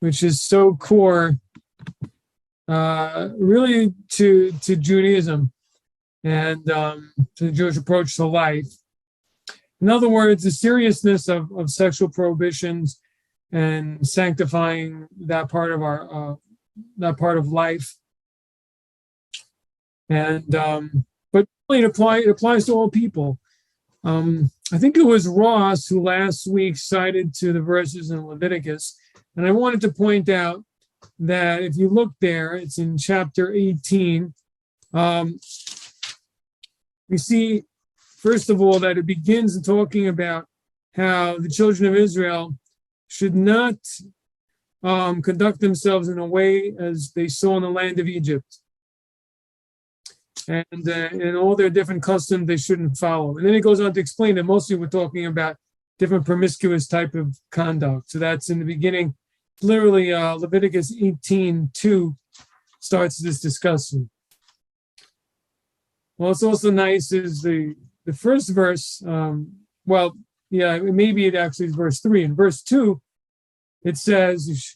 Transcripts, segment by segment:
which is so core, really to Judaism and to the Jewish approach to life. In other words, the seriousness of sexual prohibitions and sanctifying that part of our life. And but really it applies to all people. I think it was Ross who last week cited to the verses in Leviticus, and I wanted to point out that if you look there, it's in chapter 18. We see, first of all, that it begins talking about how the children of Israel should not conduct themselves in a way as they saw in the land of Egypt. And in all their different customs they shouldn't follow. And then it goes on to explain that mostly we're talking about different promiscuous type of conduct. So that's in the beginning. Literally, Leviticus 18:2 starts this discussion. What's also nice is the first verse. Maybe it actually is verse 3. In verse 2, it says,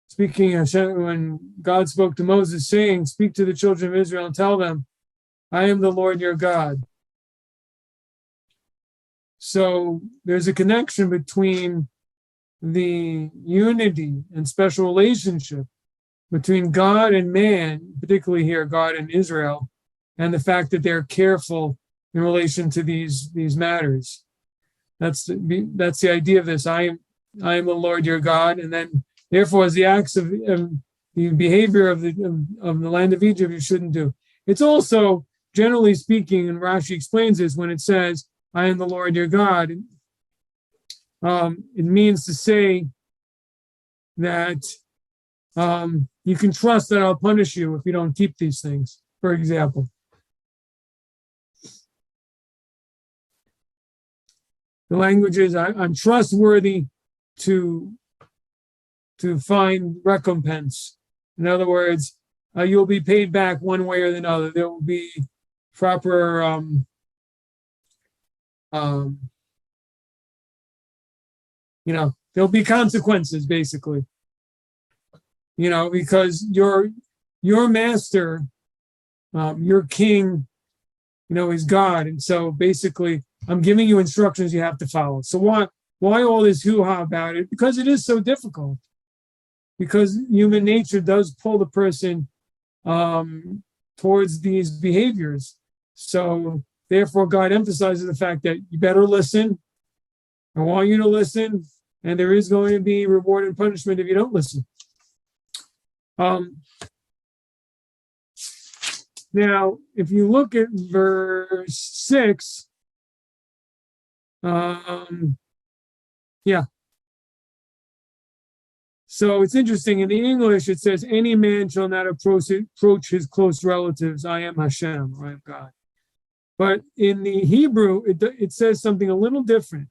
speaking when God spoke to Moses, saying, "Speak to the children of Israel and tell them, I am the Lord your God." So there's a connection between the unity and special relationship between God and man, particularly here, God and Israel, and the fact that they're careful in relation to these matters. That's the idea of this. I am the Lord your God, and then therefore, as the acts of the behavior of the land of Egypt, you shouldn't do. It's also, generally speaking, and Rashi explains this when it says, "I am the Lord your God." It means to say that you can trust that I'll punish you if you don't keep these things. For example, the language is, I'm trustworthy to find recompense. In other words, you'll be paid back one way or another. There will be proper there'll be consequences, basically. Because your master, your king, is God. And so basically I'm giving you instructions you have to follow. So why all this hoo-ha about it? Because it is so difficult. Because human nature does pull the person towards these behaviors. So therefore, God emphasizes the fact that you better listen. I want you to listen, and there is going to be reward and punishment if you don't listen. Now, if you look at verse 6, So it's interesting. In the English, it says, "Any man shall not approach his close relatives. I am Hashem, or I am God." But in the Hebrew, it says something a little different.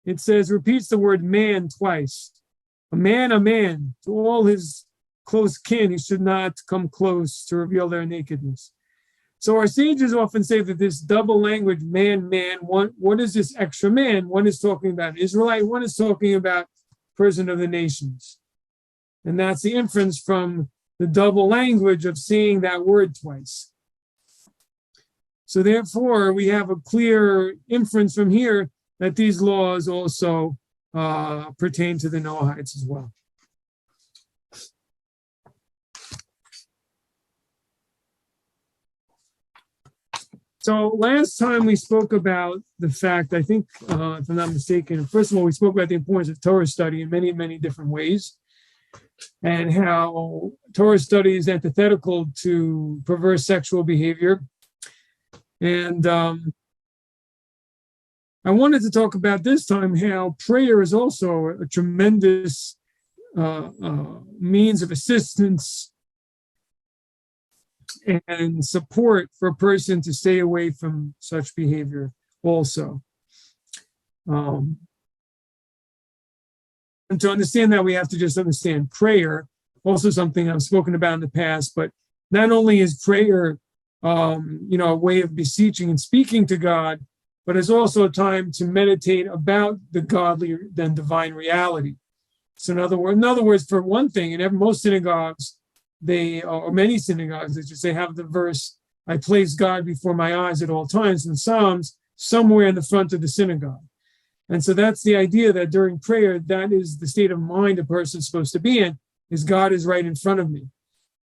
It repeats the word man twice. A man, to all his close kin, he should not come close to reveal their nakedness. So our sages often say that this double language, man, what is this extra man? One is talking about an Israelite, one is talking about person of the nations. And that's the inference from the double language of seeing that word twice. So therefore, we have a clear inference from here that these laws also pertain to the Noahites as well. So last time we spoke about the fact, I think, if I'm not mistaken, first of all, we spoke about the importance of Torah study in many, many different ways, and how Torah study is antithetical to perverse sexual behavior. And I wanted to talk about this time how prayer is also a tremendous means of assistance and support for a person to stay away from such behavior also. And to understand that, we have to just understand prayer, also something I've spoken about in the past, but not only is prayer, a way of beseeching and speaking to God, but it's also a time to meditate about the godly and divine reality. So in other words, for one thing, in most synagogues, or many synagogues, they just have the verse, "I place God before my eyes at all times," in Psalms, somewhere in the front of the synagogue. And so that's the idea that during prayer, that is the state of mind a person's supposed to be in, is God is right in front of me.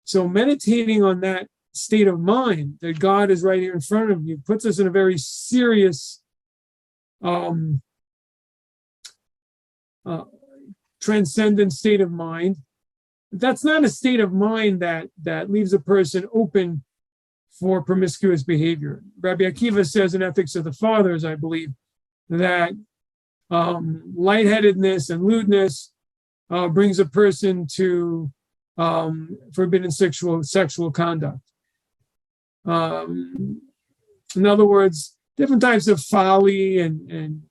So meditating on that state of mind, that God is right here in front of you, puts us in a very serious transcendent state of mind. That's not a state of mind that leaves a person open for promiscuous behavior. Rabbi Akiva says in Ethics of the Fathers, I believe, that lightheadedness and lewdness brings a person to forbidden sexual conduct. In other words, different types of folly and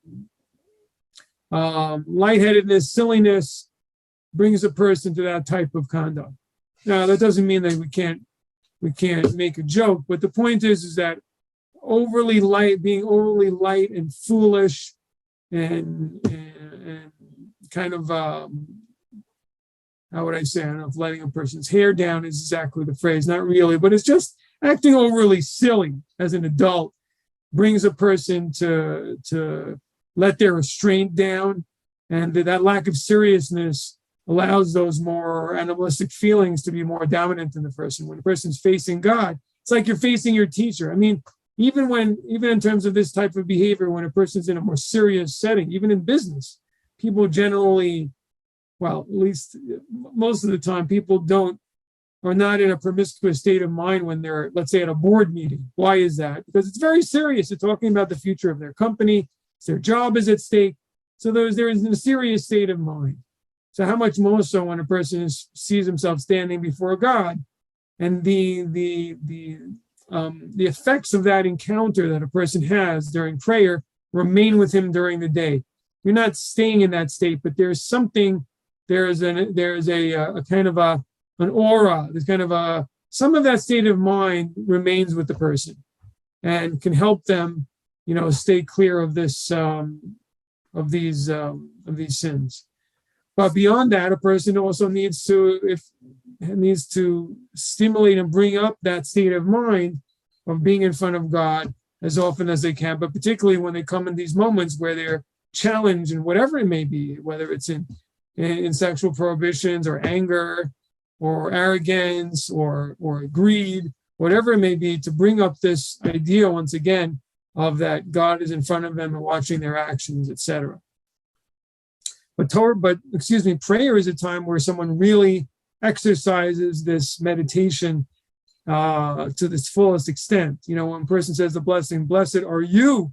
lightheadedness, silliness brings a person to that type of conduct. Now, that doesn't mean that we can't make a joke, but the point is that being overly light and foolish and kind of how would I say? I don't know if letting a person's hair down is exactly the phrase, not really, but it's just acting overly silly as an adult brings a person to let their restraint down, and that lack of seriousness allows those more animalistic feelings to be more dominant in the person. When a person's facing God, it's like you're facing your teacher. I mean, even in terms of this type of behavior, when a person's in a more serious setting, even in business, people generally, well, at least most of the time, people are not in a promiscuous state of mind when they're, let's say, at a board meeting. Why is that? Because it's very serious. They're talking about the future of their company. Their job is at stake. So there is a serious state of mind. So how much more so when a person sees himself standing before God, and the effects of that encounter that a person has during prayer remain with him during the day. You're not staying in that state, but there's something. There's a kind of an aura. There's kind of some of that state of mind remains with the person, and can help them, stay clear of this of these sins. But beyond that, a person also needs to stimulate and bring up that state of mind of being in front of God as often as they can, but particularly when they come in these moments where they're challenged in whatever it may be, whether it's in sexual prohibitions or anger or arrogance or greed, whatever it may be, to bring up this idea once again of that God is in front of them and watching their actions, etc. But prayer is a time where someone really exercises this meditation to this fullest extent. When a person says the blessing, "Blessed are you,"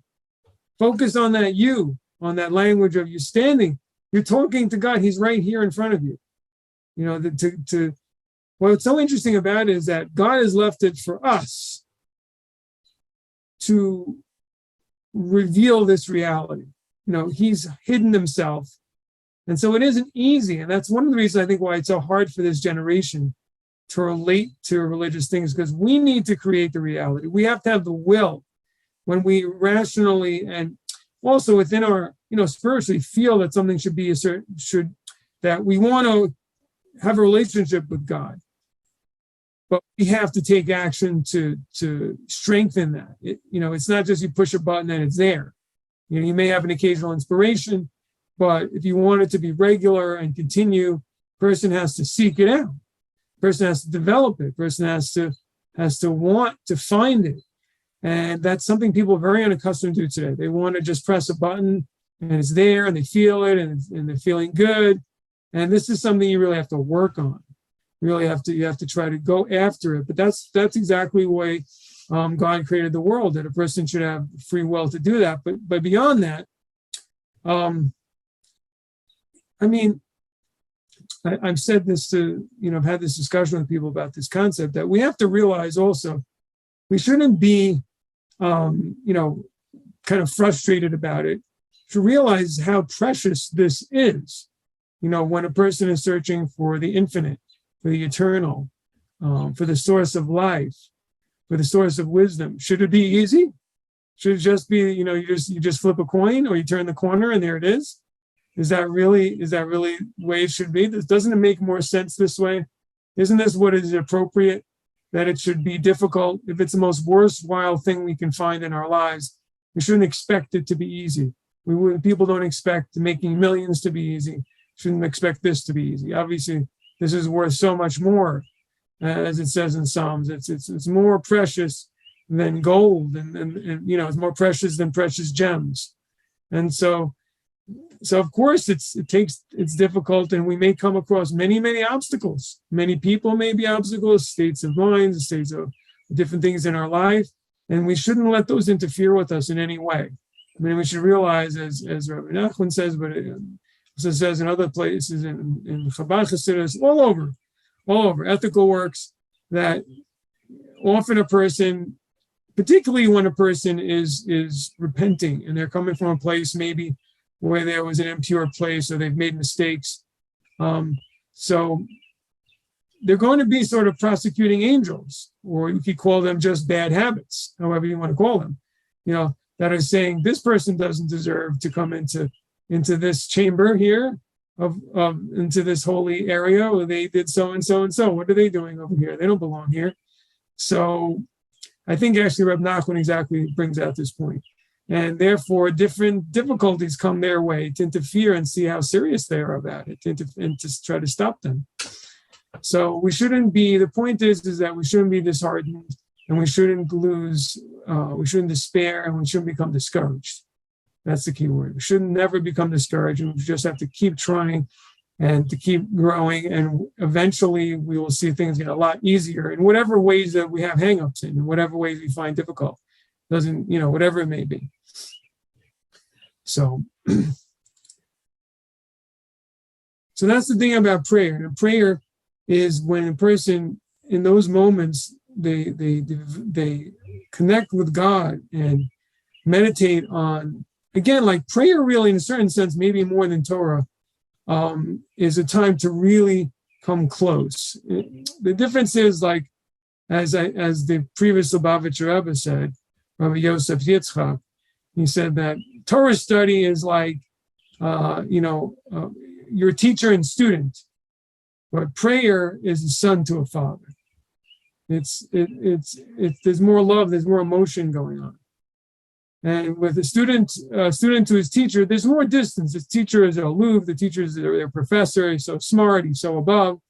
focus on that you, on that language of you standing. You're talking to God. He's right here in front of you. What's so interesting about it is that God has left it for us to reveal this reality. He's hidden himself. And so it isn't easy. And that's one of the reasons I think why it's so hard for this generation to relate to religious things, because we need to create the reality. We have to have the will when we rationally and also within our, spiritually feel that something should be that we want to have a relationship with God. But we have to take action to strengthen that. It's not just you push a button and it's there. You may have an occasional inspiration, but if you want it to be regular and continue, person has to seek it out. Person has to develop it. Person has to want to find it. And that's something people are very unaccustomed to today. They want to just press a button and it's there and they feel it and they're feeling good. And this is something you really have to work on. You have to try to go after it. But that's exactly the way God created the world, that a person should have free will to do that. But beyond that, I've said this to, I've had this discussion with people about this concept, that we have to realize also, we shouldn't be, kind of frustrated about it, to realize how precious this is. When a person is searching for the infinite, for the eternal, for the source of life, for the source of wisdom, should it be easy? Should it just be, you just flip a coin or you turn the corner and there it is? Is that really the way it should be? Doesn't it make more sense this way? Isn't this what is appropriate? That it should be difficult. If it's the most worthwhile thing we can find in our lives, we shouldn't expect it to be easy. People don't expect making millions to be easy. Shouldn't expect this to be easy. Obviously, this is worth so much more, as it says in Psalms. It's more precious than gold, and it's more precious than precious gems. And so of course it's difficult, and we may come across many obstacles. Many people may be obstacles, states of mind, states of different things in our life, and we shouldn't let those interfere with us in any way. I mean, we should realize, as Rabbi Nachman says, but it also says in other places, in Chabad Chassidus, all over ethical works, that often a person, particularly when a person is repenting and they're coming from a place maybe where there was an impure place, or they've made mistakes. So they're going to be sort of prosecuting angels, or you could call them just bad habits, however you want to call them, that are saying this person doesn't deserve to come into this chamber here, into this holy area, where they did so and so and so. What are they doing over here? They don't belong here. So I think actually Reb Nachman exactly brings out this point. And therefore, different difficulties come their way to interfere and see how serious they are about it, and to try to stop them. So we shouldn't be, the point is that we shouldn't be disheartened, and we shouldn't we shouldn't despair, and we shouldn't become discouraged. That's the key word. We should never become discouraged, and we just have to keep trying and to keep growing, and eventually we will see things get a lot easier in whatever ways that we have hangups in whatever ways we find difficult. Whatever it may be. So that's the thing about prayer. And prayer is when a person, in those moments, they connect with God and meditate on, again, like prayer really, in a certain sense, maybe more than Torah, is a time to really come close. The difference is, like, as the previous Lubavitcher Rebbe said, Rabbi Yosef Yitzchak, he said that Torah study is like, your teacher and student, but prayer is a son to a father. It's there's more love, there's more emotion going on. And with a student to his teacher, there's more distance. His teacher is aloof, the teacher is their professor, he's so smart, he's so above.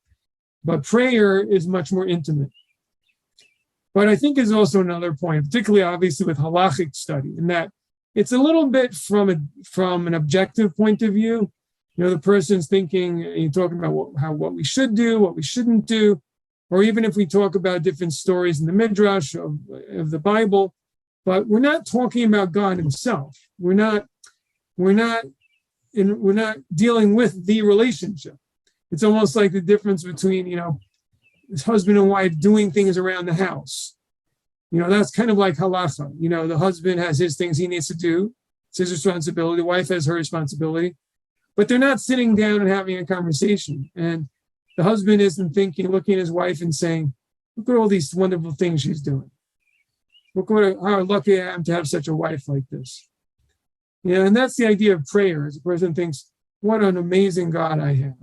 But prayer is much more intimate. But I think is also another point, particularly obviously with halachic study, in that it's a little bit from an objective point of view. The person's thinking, you're talking about what we should do, what we shouldn't do, or even if we talk about different stories in the Midrash of the Bible, but we're not talking about God Himself. We're not dealing with the relationship. It's almost like the difference between husband and wife doing things around the house. That's kind of like halacha. The husband has his things he needs to do. It's his responsibility. The wife has her responsibility. But they're not sitting down and having a conversation. And the husband isn't looking at his wife and saying, look at all these wonderful things she's doing. Look how lucky I am to have such a wife like this. And that's the idea of prayer. As a person thinks, what an amazing God I have.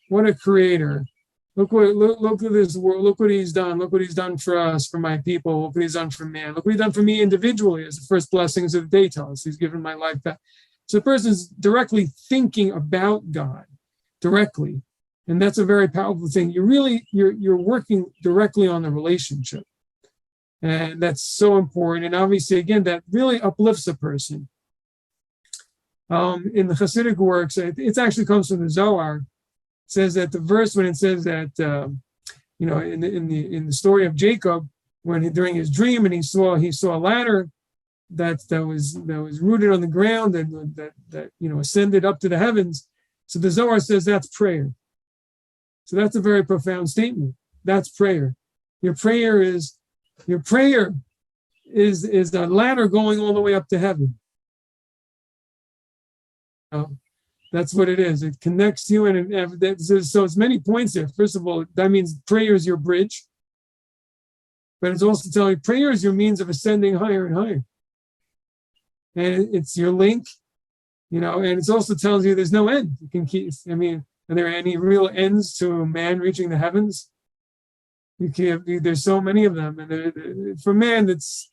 What a creator. Look at this world. Look what He's done. Look what He's done for us, for my people. Look what He's done for man. Look what He's done for me individually, as the first blessings of the day tell us. He's given my life back. So the person's directly thinking about God, directly. And that's a very powerful thing. You're working directly on the relationship. And that's so important. And obviously, again, that really uplifts a person. In the Hasidic works, it actually comes from the Zohar. Says that the verse when it says that in the story of Jacob, when during his dream and he saw a ladder that was rooted on the ground and that ascended up to the heavens. So the Zohar says that's prayer. So that's a very profound statement. That's prayer. Your prayer is a ladder going all the way up to heaven. That's what it is. It connects you, and so it's many points there. First of all, that means prayer is your bridge, but it's also telling you prayer is your means of ascending higher and higher, and it's your link and it also tells you there's no end. You can keep, are there any real ends to man reaching the heavens? You can't. There's so many of them, and for man, it's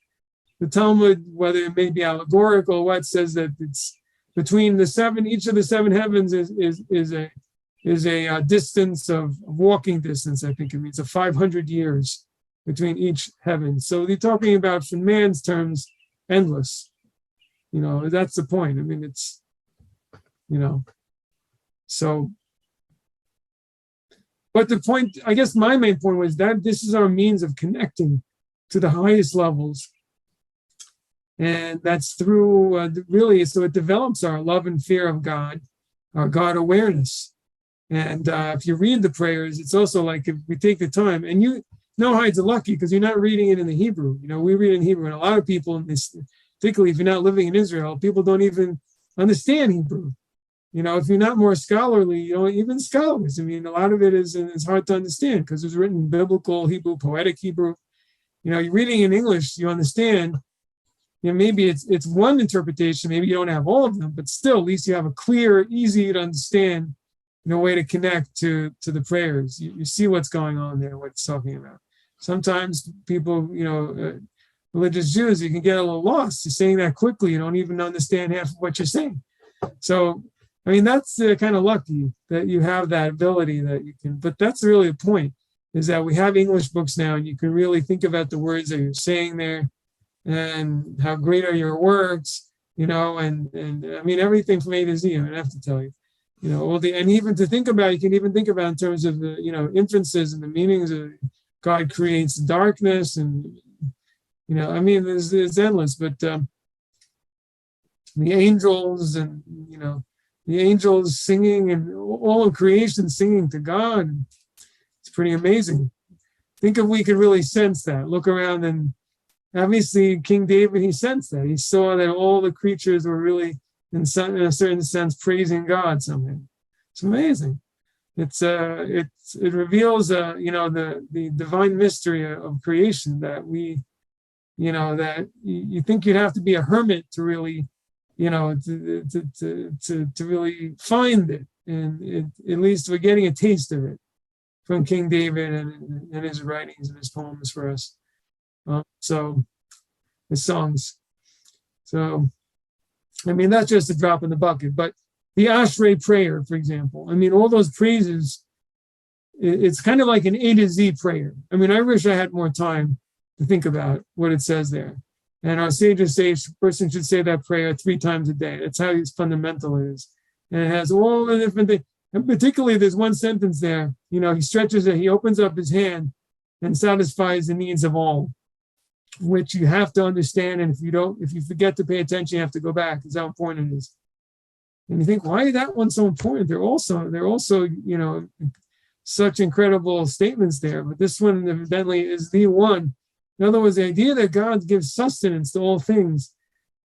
the Talmud, whether it may be allegorical or what, says that it's between the seven. Each of the seven heavens is a distance of walking distance. I think it means 500 years between each heaven. So they're talking about, from man's terms, endless. That's the point. It's so. But the point, I guess my main point was that this is our means of connecting to the highest levels. And that's through, really, so it develops our love and fear of God, our God awareness. And if you read the prayers, it's also like, if we take the time, and Noahid's lucky because you're not reading it in the Hebrew. We read in Hebrew, and a lot of people in this, particularly if you're not living in Israel, people don't even understand Hebrew. If you're not more scholarly, even scholars, a lot of it is hard to understand because it's written in biblical Hebrew, poetic Hebrew. You're reading in English, you understand. Maybe it's one interpretation, maybe you don't have all of them, but still, at least you have a clear, easy to understand, way to connect to the prayers. You see what's going on there, what it's talking about. Sometimes people, religious Jews, you can get a little lost. You're saying that quickly, you don't even understand half of what you're saying. So, that's kind of lucky that you have that ability that you can, but that's really the point, is that we have English books now, and you can really think about the words that you're saying there, and how great are your works, and everything from A to Z. I don't have to tell you, and even to think about, you can even think about in terms of the, inferences and the meanings of God creates darkness, and, it's endless, but the angels and, the angels singing, and all of creation singing to God. It's pretty amazing. Think if we could really sense that, look around, and obviously King David, he sensed that. He saw that all the creatures were really, in a certain sense, praising God somehow. It's amazing. It reveals, the divine mystery of creation that we, that you think you'd have to be a hermit to really, to really find it. And at least we're getting a taste of it from King David and his writings and his poems for us. So his songs. So, that's just a drop in the bucket. But the Ashrei prayer, for example, all those praises, it's kind of like an A to Z prayer. I wish I had more time to think about what it says there. And our sages say a person should say that prayer 3 times a day. That's how fundamental it is. And it has all the different things. And particularly, there's one sentence there. He stretches it, he opens up his hand and satisfies the needs of all, which you have to understand. And if you forget to pay attention, you have to go back. That's how important it is. And you think, why is that one so important? They're also, such incredible statements there. But this one evidently is the one. In other words, the idea that God gives sustenance to all things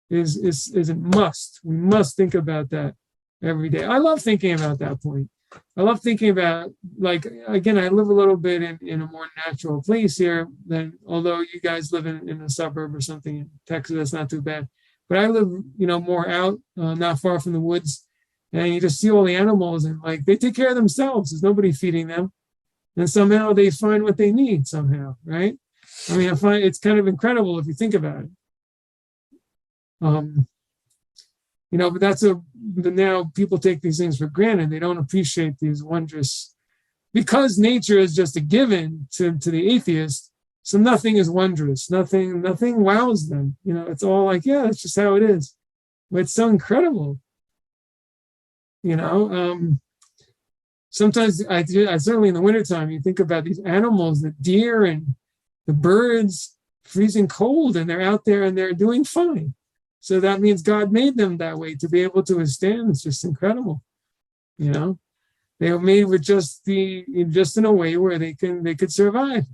is a must. We must think about that every day. I love thinking about that point. I love thinking about, like, again, I live a little bit in a more natural place here than, although you guys live in a suburb or something in Texas, that's not too bad. But I live, more out, not far from the woods, and you just see all the animals, and like they take care of themselves. There's nobody feeding them, and somehow they find what they need somehow, right? I find it's kind of incredible if you think about it. But now people take these things for granted. They don't appreciate these wondrous, because nature is just a given to the atheist. So nothing is wondrous. Nothing wows them. It's all like, yeah, that's just how it is. But it's so incredible. Sometimes I certainly in the wintertime, you think about these animals, the deer and the birds, freezing cold, and they're out there and they're doing fine. So that means God made them that way to be able to withstand. It's just incredible. They were made with just in a way where they could survive.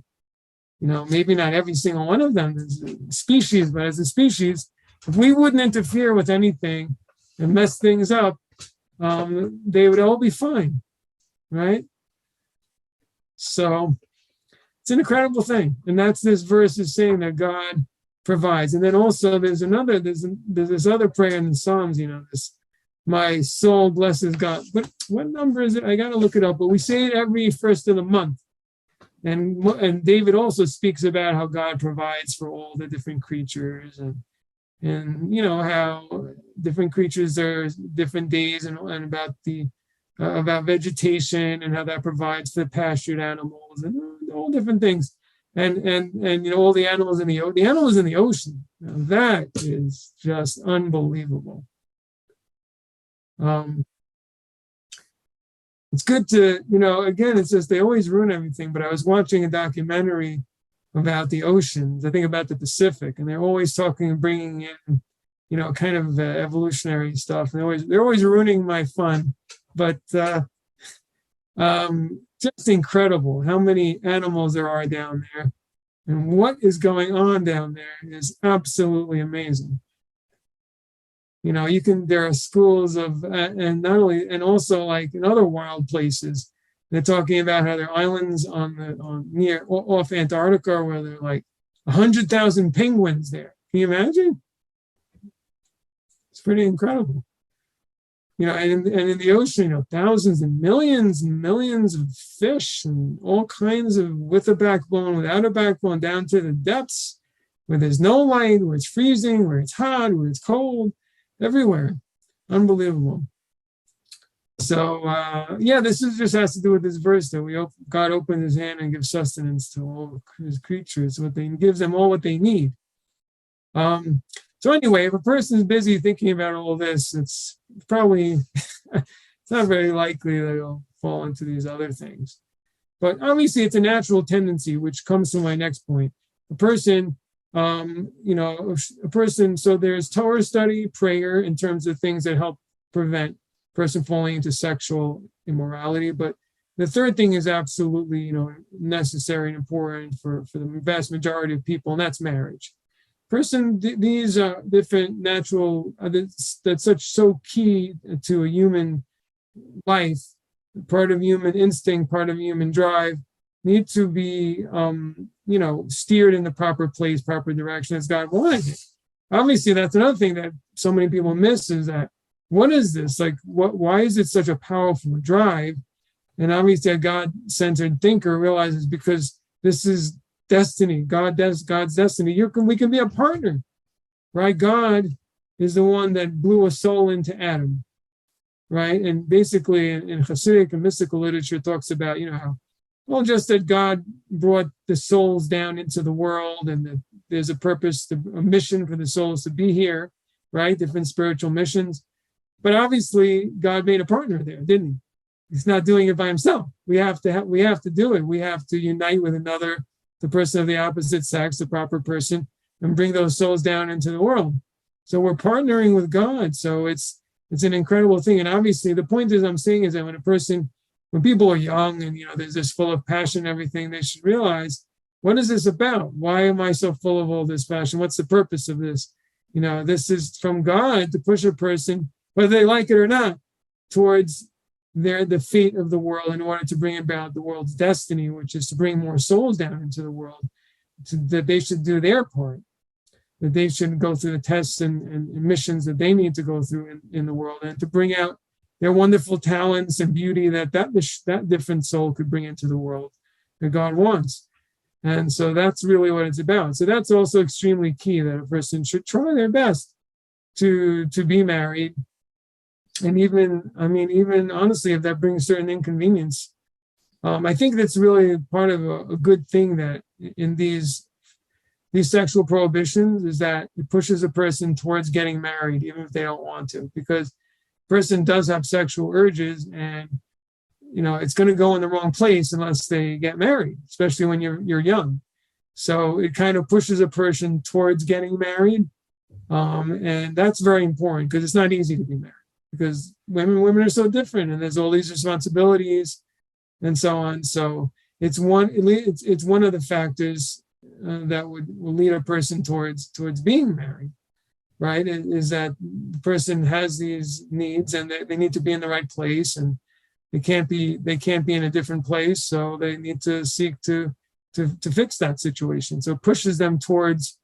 Maybe not every single one of them is a species, but as a species, if we wouldn't interfere with anything and mess things up, they would all be fine, right? So it's an incredible thing. And that's this verse is saying that God provides. And then also there's this other prayer in the Psalms, this my soul blesses God. But what number is it? I got to look it up. But we say it every first of the month. And David also speaks about how God provides for all the different creatures, and how different creatures are different days, and about about vegetation and how that provides for the pastured animals and all different things. And all the animals in the ocean. Now, that is just unbelievable. It's good to, again, it's just they always ruin everything. But I was watching a documentary about the oceans, I think about the Pacific, and they're always talking and bringing in, kind of evolutionary stuff. And they're always ruining my fun. But just incredible how many animals there are down there, and what is going on down there is absolutely amazing. There are schools of, and not only, and also like in other wild places, they're talking about how there are islands off Antarctica where there are like 100,000 penguins there. Can you imagine? It's pretty incredible. And in the ocean, thousands and millions of fish and all kinds of, with a backbone, without a backbone, down to the depths where there's no light, where it's freezing, where it's hot, where it's cold, everywhere. Unbelievable. So, this just has to do with this verse that God opened his hand and gives sustenance to all his creatures, gives them all what they need. So anyway, if a person is busy thinking about all this, it's probably, it's not very likely that he'll fall into these other things. But obviously it's a natural tendency, which comes to my next point. A person, so there's Torah study, prayer, in terms of things that help prevent a person falling into sexual immorality. But the third thing is absolutely, necessary and important for the vast majority of people, and that's marriage. These are different natural, that's so key to a human life, part of human instinct, part of human drive, need to be, steered in the proper place, proper direction as God wanted it. Obviously, that's another thing that so many people miss, is that, what is this? Like, why is it such a powerful drive? And obviously a God-centered thinker realizes because this is destiny. God's destiny. We can be a partner, right? God is the one that blew a soul into Adam, right? And basically in Hasidic and mystical literature talks about, how, well, just that God brought the souls down into the world, and that there's a purpose, a mission for the souls to be here, right? Different spiritual missions. But obviously God made a partner there, didn't he? He's not doing it by himself. We have to do it. We have to unite with another, the person of the opposite sex, the proper person, and bring those souls down into the world. So we're partnering with God. So it's an incredible thing. And obviously the point I'm saying is that when people are young and, there's this full of passion and everything, they should realize, what is this about? Why am I so full of all this passion? What's the purpose of this? This is from God to push a person, whether they like it or not, towards the fate of the world, in order to bring about the world's destiny, which is to bring more souls down into the world, that they should do their part, that they should go through the tests and missions that they need to go through in the world, and to bring out their wonderful talents and beauty that different soul could bring into the world that God wants. And so that's really what it's about. So that's also extremely key, that a person should try their best to be married. And even honestly, if that brings certain inconvenience, I think that's really part of a good thing, that in these sexual prohibitions, is that it pushes a person towards getting married, even if they don't want to, because a person does have sexual urges, and it's going to go in the wrong place unless they get married, especially when you're young. So it kind of pushes a person towards getting married, and that's very important, because it's not easy to be married, because women are so different, and there's all these responsibilities and so on. So it's one of the factors that will lead a person towards being married, right? Is that the person has these needs, and they need to be in the right place, and they can't be in a different place. So they need to seek to fix that situation. So it pushes them towards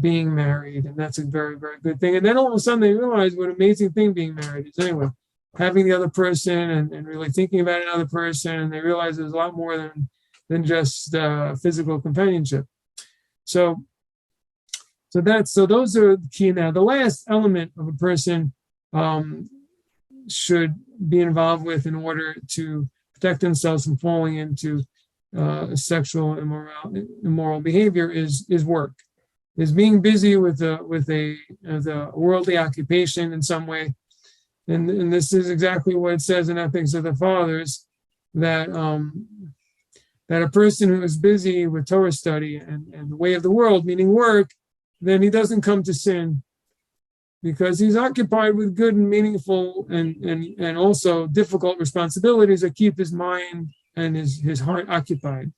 being married, and that's a very, very good thing. And then all of a sudden they realize what an amazing thing being married is. Anyway, having the other person and really thinking about another person, and they realize there's a lot more than just physical companionship. So those are the key. Now, the last element of a person should be involved with in order to protect themselves from falling into sexual immoral behavior is work. Is being busy with a worldly occupation in some way, and this is exactly what it says in Ethics of the Fathers, that a person who is busy with Torah study and the way of the world, meaning work, then he doesn't come to sin, because he's occupied with good and meaningful and also difficult responsibilities that keep his mind and his heart occupied.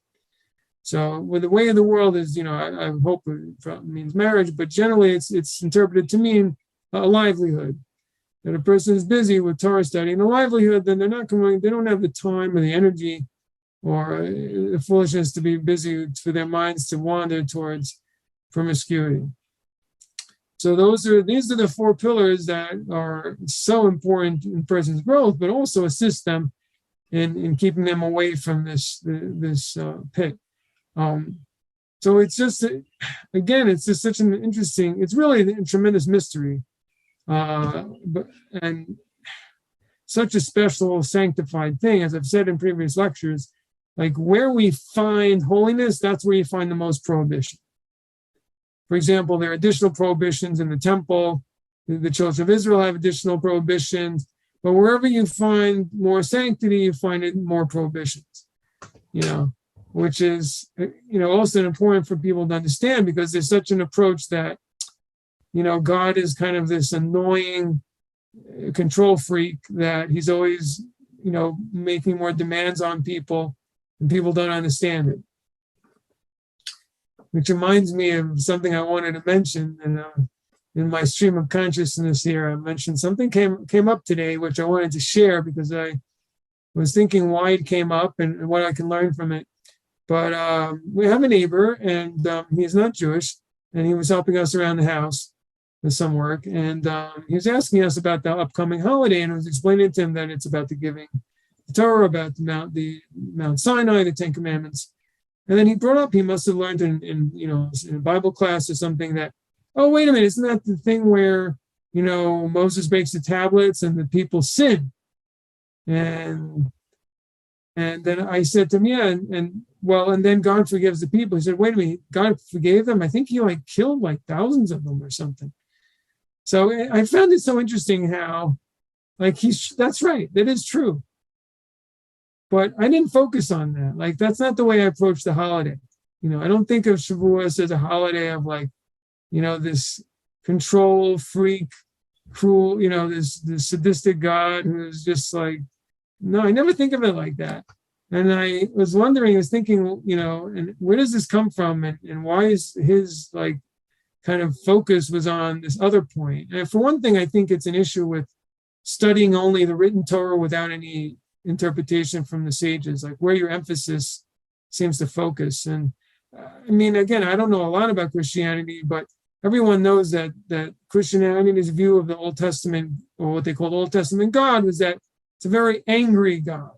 So with the way of the world is, I hope it means marriage, but generally it's interpreted to mean a livelihood. That a person is busy with Torah study and a livelihood, then they don't have the time or the energy or the foolishness to be busy for their minds to wander towards promiscuity. So these are the four pillars that are so important in a person's growth, but also assist them in keeping them away from this pit. So it's just, again, it's just such an interesting, it's really a tremendous mystery, and such a special sanctified thing. As I've said in previous lectures, like where we find holiness, that's where you find the most prohibition. For example, there are additional prohibitions in the temple. The children of Israel have additional prohibitions, but wherever you find more sanctity, you find it more prohibitions, which is, also important for people to understand, because there's such an approach that, God is kind of this annoying control freak that he's always, making more demands on people, and people don't understand it. Which reminds me of something I wanted to mention, and in my stream of consciousness here, I mentioned something came up today, which I wanted to share because I was thinking why it came up and what I can learn from it. But we have a neighbor, and he's not Jewish, and he was helping us around the house with some work, and he was asking us about the upcoming holiday, and I was explaining to him that it's about the giving the Torah, about the Mount Sinai, the Ten Commandments. And then he brought up, he must have learned in a Bible class or something that, oh, wait a minute, isn't that the thing where, Moses breaks the tablets and the people sin? And then I said to him, yeah, and then God forgives the people. He said, wait a minute, God forgave them? I think he killed thousands of them or something. So I found it so interesting how, that's right, that is true. But I didn't focus on that. That's not the way I approach the holiday. I don't think of Shavuos as a holiday of this control freak, cruel, this sadistic God who's just no, I never think of it like that. And I was thinking, and where does this come from? And why is his kind of focus was on this other point? And for one thing, I think it's an issue with studying only the written Torah without any interpretation from the sages, where your emphasis seems to focus. And again, I don't know a lot about Christianity, but everyone knows that Christianity's view of the Old Testament, or what they call Old Testament God, was that it's a very angry God,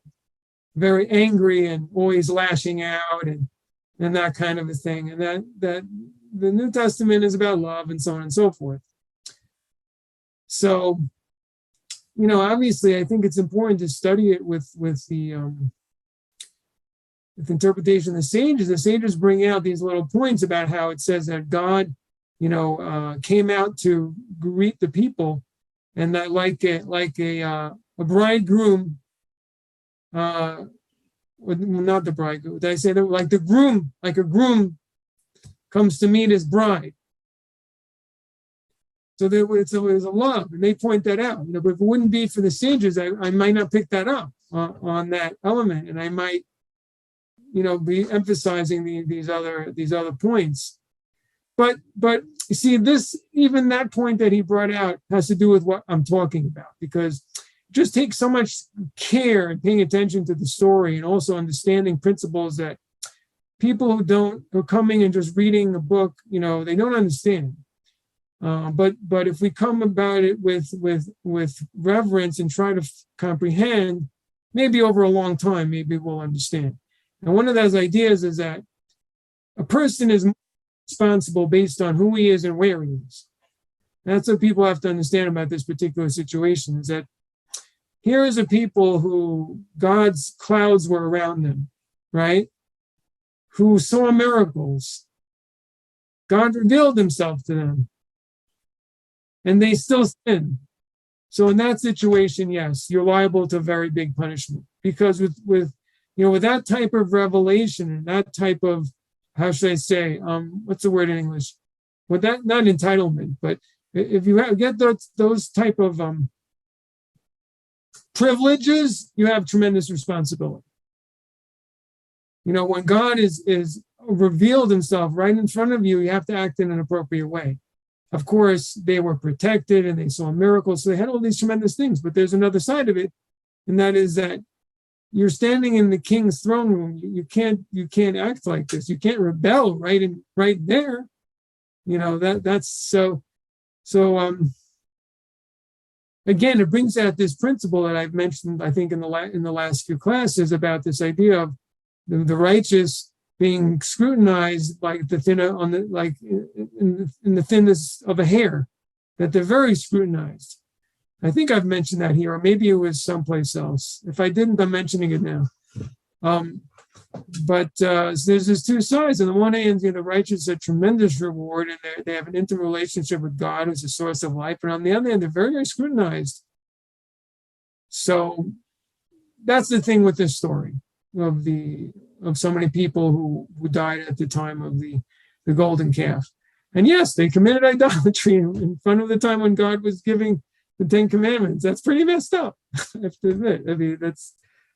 very angry and always lashing out and that kind of a thing. And that the New Testament is about love and so on and so forth. So, obviously, I think it's important to study it with the interpretation of the sages. The sages bring out these little points about how it says that God, came out to greet the people, and that like a bridegroom, not the bridegroom. Did I say that? Like a groom comes to meet his bride. So there was a love, and they point that out. But if it wouldn't be for the sages, I might not pick that up on that element, and I might, be emphasizing these other points. But you see, even that point that he brought out has to do with what I'm talking about, because it just takes so much care and paying attention to the story, and also understanding principles that people who are coming and just reading a book, they don't understand. But if we come about it with reverence and try to comprehend, maybe over a long time, maybe we'll understand. And one of those ideas is that a person is responsible based on who he is and where he is. That's what people have to understand about this particular situation, is that here is a people who God's clouds were around them, right? Who saw miracles. God revealed himself to them. And they still sin. So in that situation, yes, you're liable to very big punishment. Because with that type of revelation and that type of, how should I say, what's the word in English? With that, not entitlement, but if you get those type of privileges, you have tremendous responsibility. When God is revealed himself right in front of you, you have to act in an appropriate way. Of course, they were protected and they saw miracles, so they had all these tremendous things. But there's another side of it, and that is that you're standing in the king's throne room. You can't act like this. You can't rebel right there. That's so. Again, it brings out this principle that I've mentioned, I think, in the last few classes, about this idea of the righteous being scrutinized like the thinner in the thinness of a hair, that they're very scrutinized. I think I've mentioned that here, or maybe it was someplace else. If I didn't, I'm mentioning it now. But there's these two sides. On the one hand, the righteous a tremendous reward, and they have an intimate relationship with God, who's the source of life. And on the other hand, they're very, very scrutinized. So that's the thing with this story of so many people who died at the time of the golden calf. And yes, they committed idolatry in front of the time when God was giving the 10 Commandments. That's pretty messed up, I have to admit. I mean,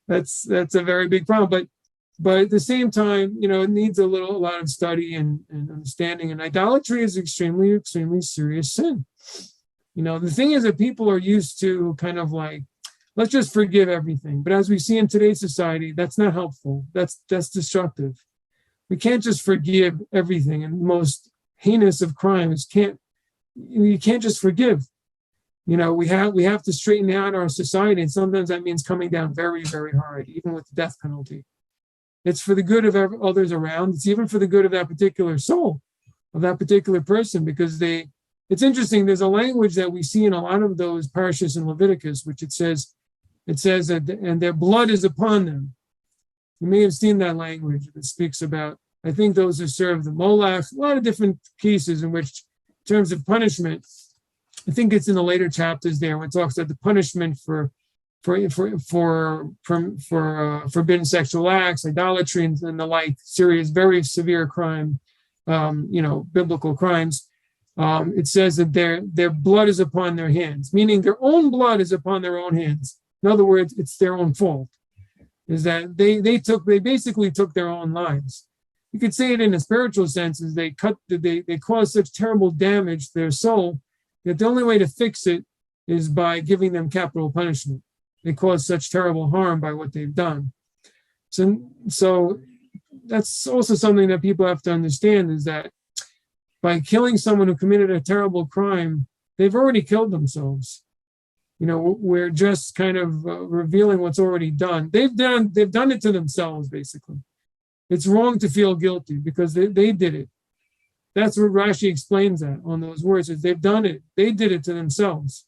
that's a very big problem. But at the same time, it needs a lot of study and understanding. And idolatry is extremely, extremely serious sin. The thing is that people are used to kind of like, let's just forgive everything. But as we see in today's society, that's not helpful. That's destructive. We can't just forgive everything. And the most heinous of crimes you can't just forgive. We have to straighten out our society. And sometimes that means coming down very, very hard, even with the death penalty. It's for the good of others around. It's even for the good of that particular soul, of that particular person, because it's interesting. There's a language that we see in a lot of those parashas in Leviticus, which it says that, and their blood is upon them. You may have seen that language that speaks about, I think, those who serve the Molech, a lot of different cases in which, in terms of punishment, I think it's in the later chapters there when it talks about the punishment for forbidden sexual acts, idolatry, and the like, serious, very severe crime, biblical crimes. It says that their blood is upon their hands, meaning their own blood is upon their own hands. In other words, it's their own fault. Is that they basically took their own lives. You could say it in a spiritual sense, is they caused such terrible damage to their soul that the only way to fix it is by giving them capital punishment. They caused such terrible harm by what they've done. So that's also something that people have to understand, is that by killing someone who committed a terrible crime, they've already killed themselves. We're just kind of revealing what's already done. They've done it to themselves, basically. It's wrong to feel guilty because they did it. That's what Rashi explains that on those words, is they've done it. They did it to themselves.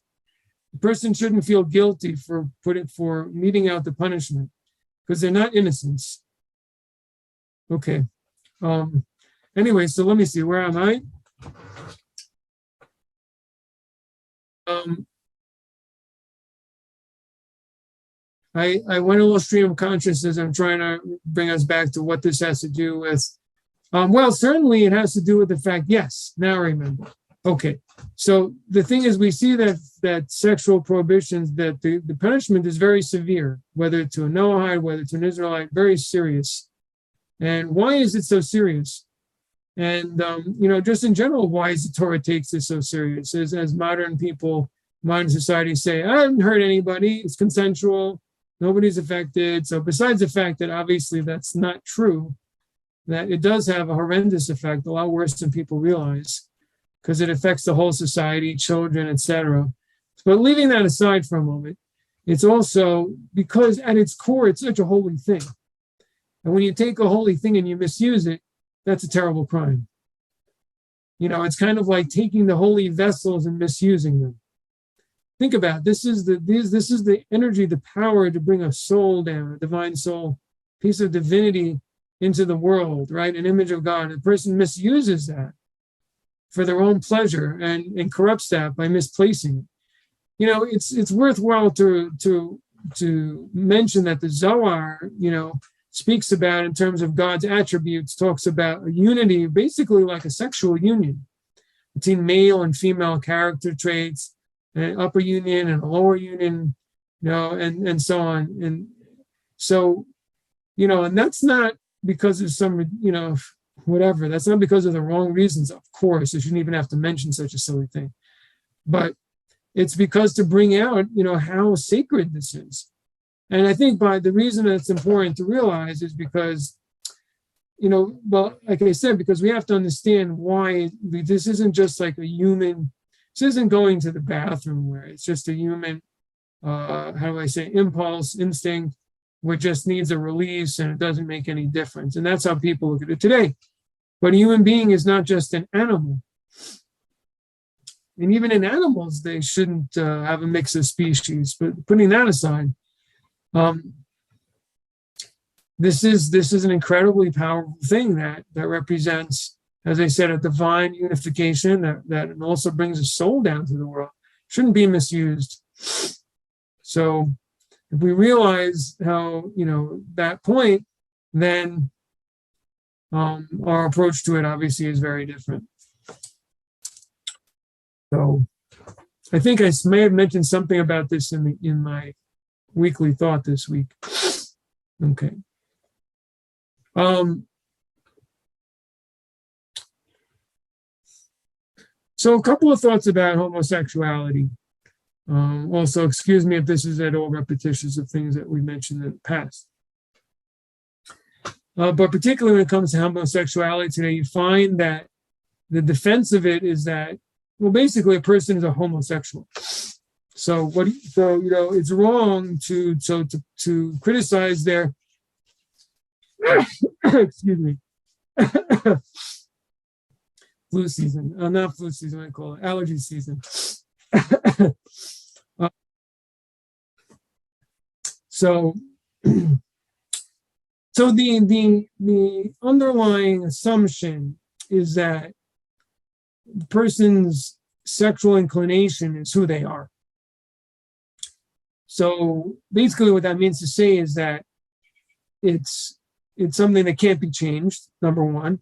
The person shouldn't feel guilty for meting out the punishment because they're not innocents. Okay. Anyway, so let me see. Where am I? I went a little stream of consciousness. I'm trying to bring us back to what this has to do with. Well, certainly it has to do with the fact, yes, now I remember. Okay, so the thing is, we see that sexual prohibitions, that the punishment is very severe, whether to a Noahide, whether to an Israelite, very serious. And why is it so serious? And, just in general, why is the Torah takes this so serious? As modern people, modern society say, I haven't hurt anybody, it's consensual, nobody's affected. So besides the fact that obviously that's not true, that it does have a horrendous effect, a lot worse than people realize, because it affects the whole society, children, etc. But leaving that aside for a moment, it's also because at its core, it's such a holy thing. And when you take a holy thing and you misuse it, that's a terrible crime. It's kind of like taking the holy vessels and misusing them. Think about it. This is the energy, the power to bring a soul down, a divine soul, piece of divinity into the world, right? An image of God. A person misuses that for their own pleasure and corrupts that by misplacing it. It's worthwhile to mention that the Zohar, speaks about in terms of God's attributes, talks about a unity, basically like a sexual union between male and female character traits, an upper union and a lower union, and so on. And so, and that's not because of some, whatever. That's not because of the wrong reasons, of course. I shouldn't even have to mention such a silly thing. But it's because to bring out, how sacred this is. And I think by the reason that it's important to realize is because, like I said, because we have to understand why this isn't just like a human, this isn't going to the bathroom where it's just a human, impulse, instinct, which just needs a release and it doesn't make any difference. And that's how people look at it today. But a human being is not just an animal. And even in animals, they shouldn't have a mix of species. But putting that aside, this is an incredibly powerful thing that represents, as I said, a divine unification that also brings a soul down to the world. Shouldn't be misused. So if we realize how, that point, then our approach to it obviously is very different. So I think I may have mentioned something about this in my weekly thought this week. Okay. So a couple of thoughts about homosexuality. Also, excuse me if this is at all repetitious of things that we mentioned in the past. But particularly when it comes to homosexuality today, you find that the defense of it is that, well, basically a person is a homosexual. So it's wrong to criticize their excuse me flu season, not flu season, I call it allergy season. So the underlying assumption is that the person's sexual inclination is who they are. So basically what that means to say is that it's something that can't be changed, number one.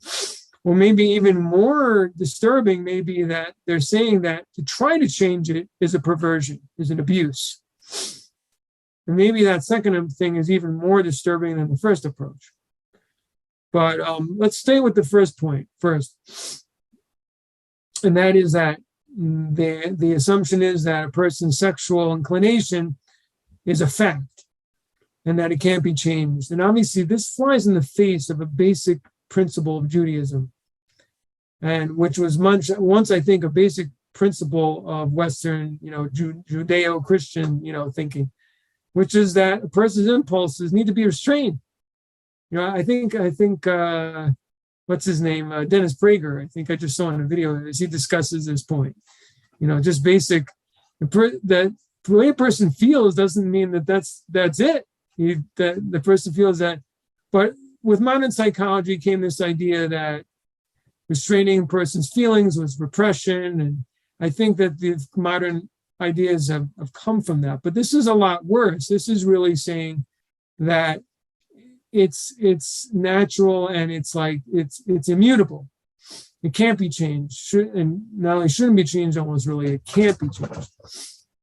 Or maybe even more disturbing, maybe that they're saying that to try to change it is a perversion, is an abuse. And maybe that second thing is even more disturbing than the first approach. But let's stay with the first point first. And that is that the assumption is that a person's sexual inclination is a fact and that it can't be changed. And obviously this flies in the face of a basic principle of Judaism, and which was once, I think, a basic principle of Western, Judeo-Christian, thinking, which is that a person's impulses need to be restrained. I think what's his name? Dennis Prager. I think I just saw in a video as he discusses this point. Just basic, that the way a person feels doesn't mean that that's it. That the person feels that, but with modern psychology came this idea that restraining a person's feelings was repression, and I think that the modern ideas have come from that. But this is a lot worse. This is really saying that it's natural and it's immutable. It can't be changed, and not only shouldn't be changed, almost really it can't be changed.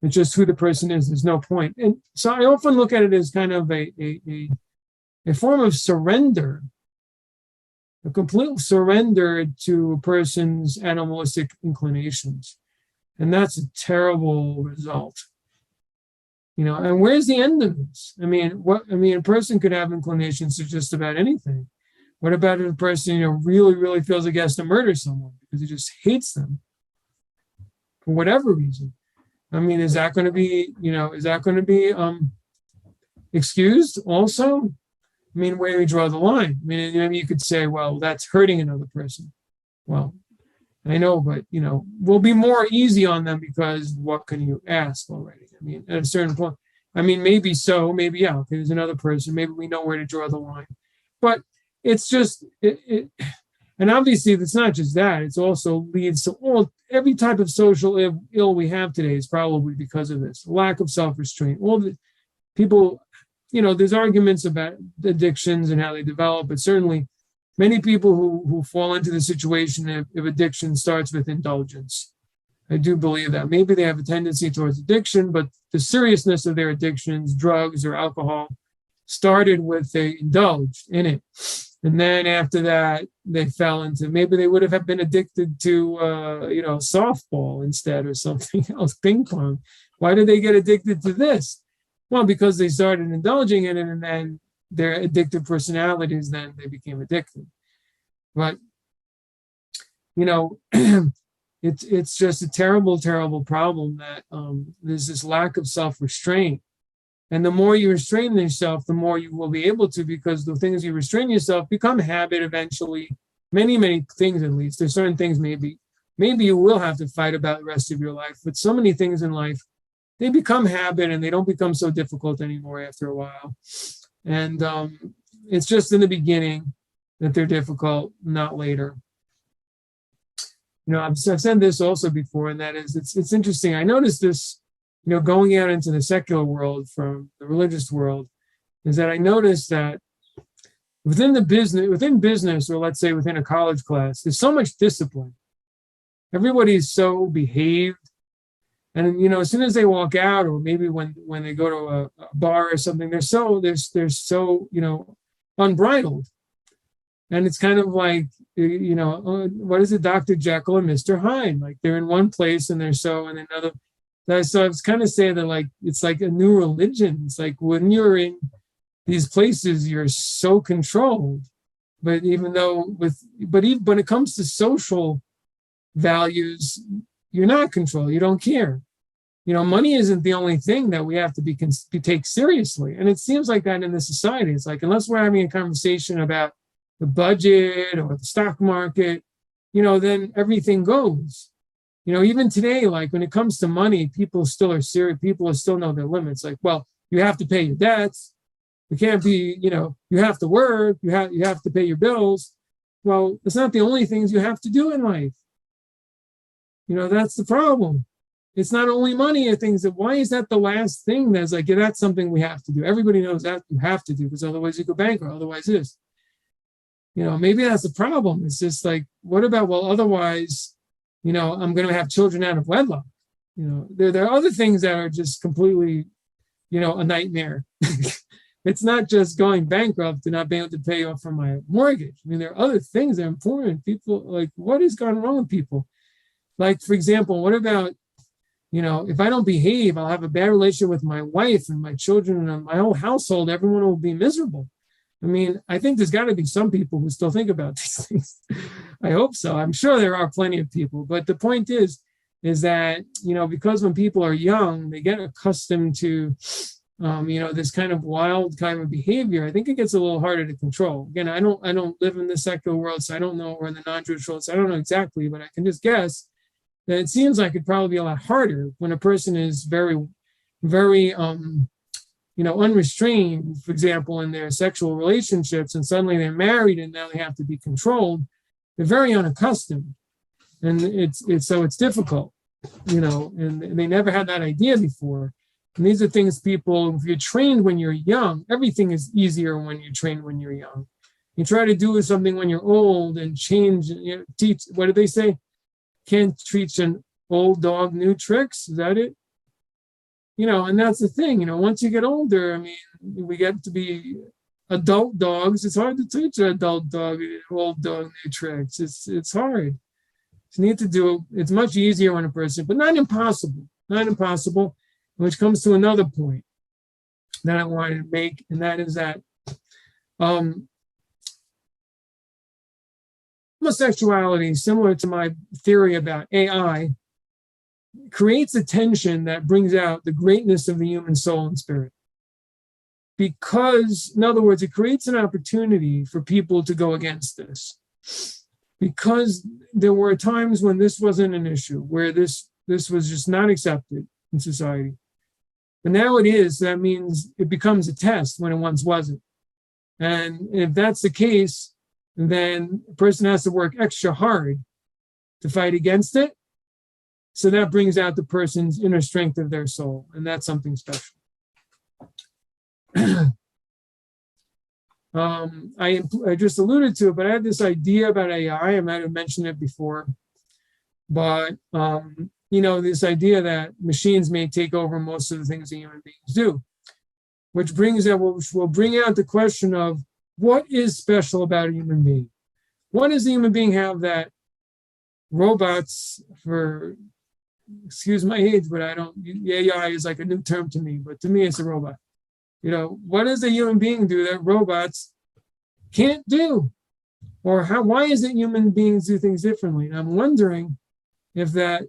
It's just who the person is. There's no point. And so I often look at it as kind of a form of surrender, a complete surrender to a person's animalistic inclinations. And that's a terrible result. And where's the end of this? A person could have inclinations to just about anything. What about if a person, really, really feels like he has to murder someone because he just hates them for whatever reason? I mean, is that going to be, excused also? I mean, where do we draw the line? I mean, you could say, well, that's hurting another person. Well, I know, but, we'll be more easy on them because what can you ask already? I mean, at a certain point, maybe so, maybe, yeah, if there's another person, maybe we know where to draw the line. But it's just, and obviously it's not just that, it's also leads to every type of social ill we have today is probably because of this lack of self-restraint. All the people, there's arguments about addictions and how they develop, but certainly many people who fall into the situation if addiction starts with indulgence. I do believe that. Maybe they have a tendency towards addiction, but the seriousness of their addictions, drugs or alcohol, started with they indulged in it. And then after that, they fell into, maybe they would have been addicted to, softball instead or something else, ping pong. Why did they get addicted to this? Well, because they started indulging in it and then their addictive personalities, then they became addicted. But, it's just a terrible, terrible problem that there's this lack of self-restraint. And the more you restrain yourself, the more you will be able to, because the things you restrain yourself become habit eventually. Many, many things, at least. There's certain things maybe you will have to fight about the rest of your life. But so many things in life, they become habit and they don't become so difficult anymore after a while. And it's just in the beginning that they're difficult, not later. I've said this also before, and that is, it's interesting. I noticed this, going out into the secular world from the religious world, is that I noticed that within business, or let's say within a college class, there's so much discipline. Everybody's so behaved. And, as soon as they walk out, or maybe when they go to a bar or something, they're so unbridled. And it's kind of like, what is it, Dr. Jekyll and Mr. Hyde? Like they're in one place and they're so in another. So I was kind of saying that like, it's like a new religion. It's like when you're in these places, you're so controlled. But even when it comes to social values, you're not controlled. You don't care. Money isn't the only thing that we have to be take seriously. And it seems like that in the society. It's like, unless we're having a conversation about the budget or the stock market, then everything goes. Even today, like when it comes to money, people still are serious. People still know their limits. Like, well, you have to pay your debts. You can't be, you have to work. You have to pay your bills. Well, it's not the only things you have to do in life. That's the problem. It's not only money or things. Why is that the last thing that's like, yeah, that's something we have to do? Everybody knows that you have to do, because otherwise you go bankrupt. Otherwise this. Maybe that's the problem. It's just like, what about, well, otherwise, I'm going to have children out of wedlock. There are other things that are just completely, a nightmare. It's not just going bankrupt and not being able to pay off for my mortgage. There are other things that are important. People, like, what has gone wrong with people? Like, for example, what about, if I don't behave, I'll have a bad relationship with my wife and my children and my whole household. Everyone will be miserable. I think there's got to be some people who still think about these things. I hope so. I'm sure there are plenty of people. But the point is that, because when people are young, they get accustomed to, this kind of wild kind of behavior. I think it gets a little harder to control. Again, I don't live in the secular world, so I don't know, or in the non-Jewish world, so I don't know exactly, but I can just guess that it seems like it'd probably be a lot harder when a person is very, very, unrestrained, for example, in their sexual relationships, and suddenly they're married and now they have to be controlled. They're very unaccustomed, and it's difficult, and they never had that idea before. And these are things people, if you're trained when you're young, everything is easier when you're trained when you're young. You try to do something when you're old and change, teach, what do they say? Can't teach an old dog new tricks. Is that it? And that's the thing, once you get older, we get to be adult dogs. It's hard to teach an adult dog, old dog new tricks. It's hard. You need to do it. It's much easier when a person, but not impossible, which comes to another point that I wanted to make, and that is that homosexuality, similar to my theory about AI, creates a tension that brings out the greatness of the human soul and spirit. Because, in other words, it creates an opportunity for people to go against this. Because there were times when this wasn't an issue, where this was just not accepted in society. But now it is. That means it becomes a test when it once wasn't. And if that's the case, then a person has to work extra hard to fight against it. So that brings out the person's inner strength of their soul. And that's something special. I just alluded to it, but I had this idea about AI. I might have mentioned it before. But, this idea that machines may take over most of the things that human beings do. Which will bring out the question of what is special about a human being? What does a human being have that robots, excuse my age, but AI is like a new term to me, but to me it's a robot. What does a human being do that robots can't do? Or why is it human beings do things differently? And I'm wondering if that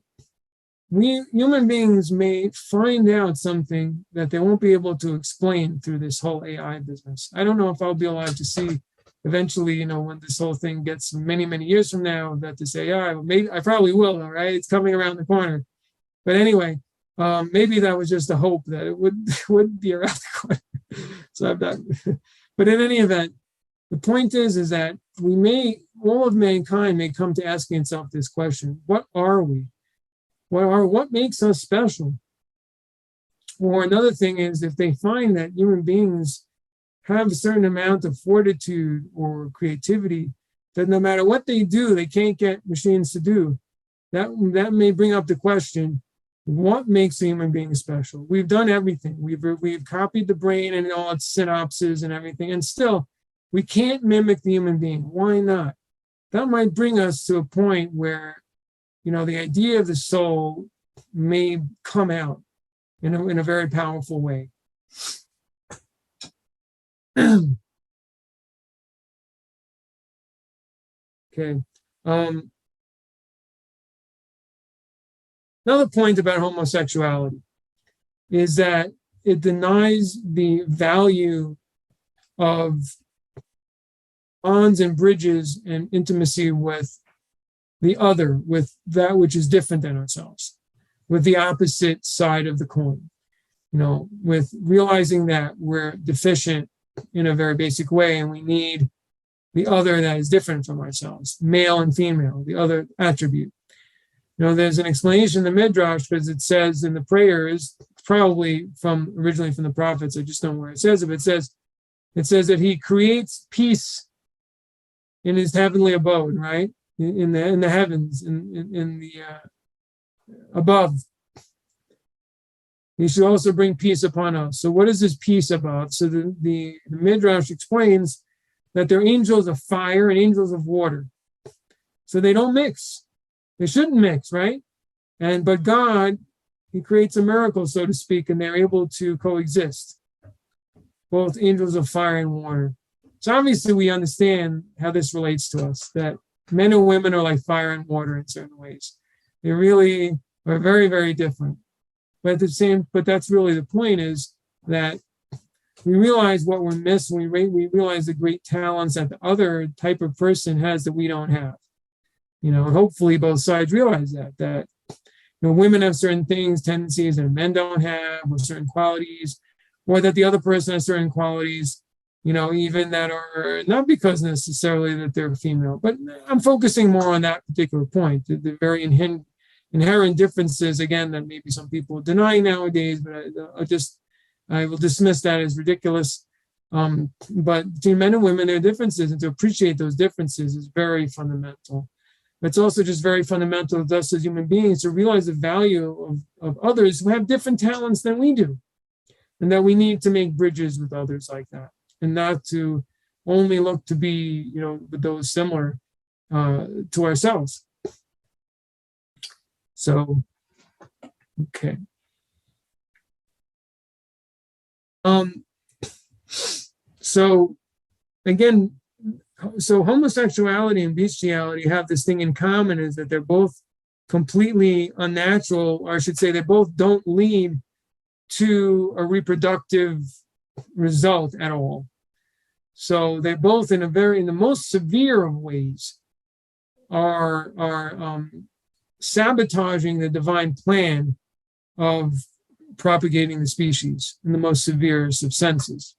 we human beings may find out something that they won't be able to explain through this whole AI business. I don't know if I'll be alive to see eventually, when this whole thing gets many, many years from now, that this AI, maybe I probably will, all right? It's coming around the corner. But anyway, maybe that was just a hope that it would be around the corner. So I'm not. But in any event, the point is that all of mankind may come to asking itself this question: what are we? What makes us special? Or another thing is, if they find that human beings have a certain amount of fortitude or creativity, that no matter what they do, they can't get machines to do, that may bring up the question, what makes a human being special? We've done everything. We've copied the brain and all its synapses and everything, and still, we can't mimic the human being. Why not? That might bring us to a point where the idea of the soul may come out in a very powerful way. Okay. Another point about homosexuality is that it denies the value of bonds and bridges and intimacy with the other, with that which is different than ourselves, with the opposite side of the coin, with realizing that we're deficient in a very basic way and we need the other that is different from ourselves, male and female, the other attribute. There's an explanation in the Midrash, because it says in the prayers, probably originally from the prophets, I just don't know where it says it, but it says that he creates peace in his heavenly abode, right? In the heavens, in the above. He should also bring peace upon us. So what is this peace above? So the Midrash explains that they're angels of fire and angels of water. So they don't mix. They shouldn't mix, right? But God, he creates a miracle, so to speak, and they're able to coexist. Both angels of fire and water. So obviously we understand how this relates to us, that men and women are like fire and water in certain ways. They really are very, very different. But that's really the point, is that we realize what we're missing. We realize the great talents that the other type of person has that we don't have. Hopefully both sides realize that women have certain things, tendencies that men don't have, or certain qualities, or that the other person has certain qualities, even that are not because necessarily that they're female. But I'm focusing more on that particular point, the very inherent differences, again, that maybe some people deny nowadays, but I will dismiss that as ridiculous. But between men and women, there are differences, and to appreciate those differences is very fundamental. It's also just very fundamental to us as human beings to realize the value of others who have different talents than we do, and that we need to make bridges with others like that, and not to only look to be, with those similar to ourselves. So, okay. So again, So homosexuality and bestiality have this thing in common, is that they're both completely unnatural, or I should say they both don't lead to a reproductive result at all. So they both, in the most severe of ways, are sabotaging the divine plan of propagating the species in the most severest of senses.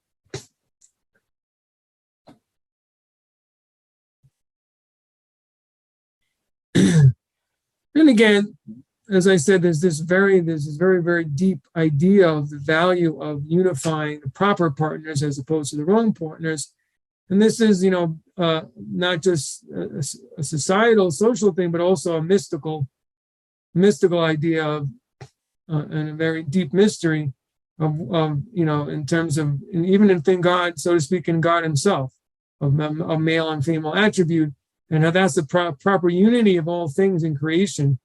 And again, as I said, there's this very, very deep idea of the value of unifying the proper partners as opposed to the wrong partners. And this is, not just a societal, social thing, but also a mystical idea of, and a very deep mystery of in terms of, and even in God, so to speak, in God himself, of male and female attribute, and how that's the proper unity of all things in creation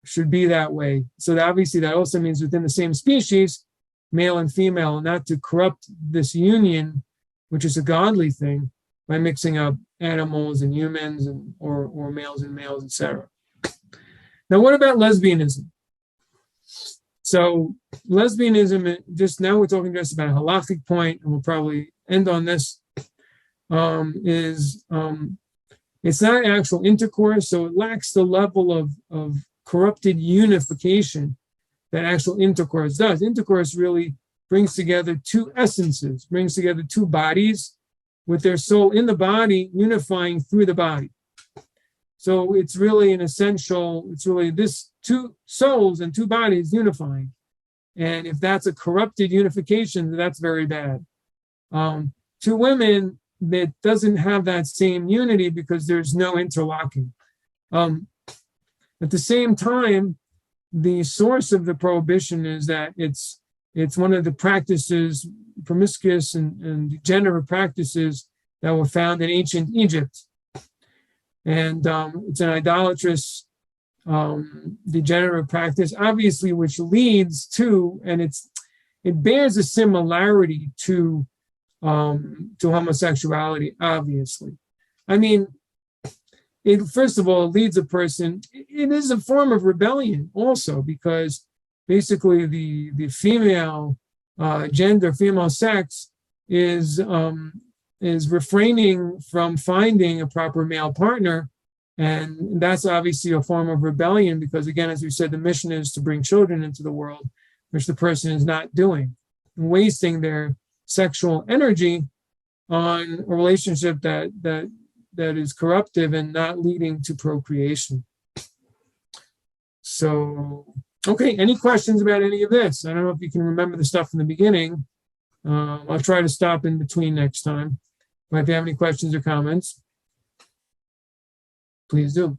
should be that way. So that obviously that also means within the same species, male and female, not to corrupt this union, which is a godly thing, by mixing up animals and humans and or males and males, etc. Now, what about lesbianism? So lesbianism, just now we're talking just about a halachic point, and we'll probably end on this, it's not actual intercourse, so it lacks the level of corrupted unification that actual intercourse does. Intercourse really brings together two essences, brings together two bodies with their soul in the body, unifying through the body. So it's really it's really this two souls and two bodies unifying. And if that's a corrupted unification, that's very bad. Two women, that doesn't have that same unity because there's no interlocking. At the same time, the source of the prohibition is that it's one of the practices, promiscuous and degenerate practices that were found in ancient Egypt. And it's an idolatrous, degenerate practice, obviously, which leads to, and it bears a similarity to homosexuality, obviously. I mean, first of all, it leads a person, it is a form of rebellion also, because basically the female gender, female sex is refraining from finding a proper male partner. And that's obviously a form of rebellion, because again, as we said, the mission is to bring children into the world, which the person is not doing, wasting their sexual energy on a relationship that is corruptive and not leading to procreation. So, okay, any questions about any of this? I don't know if you can remember the stuff from the beginning. I'll try to stop in between next time. But if you have any questions or comments, please do.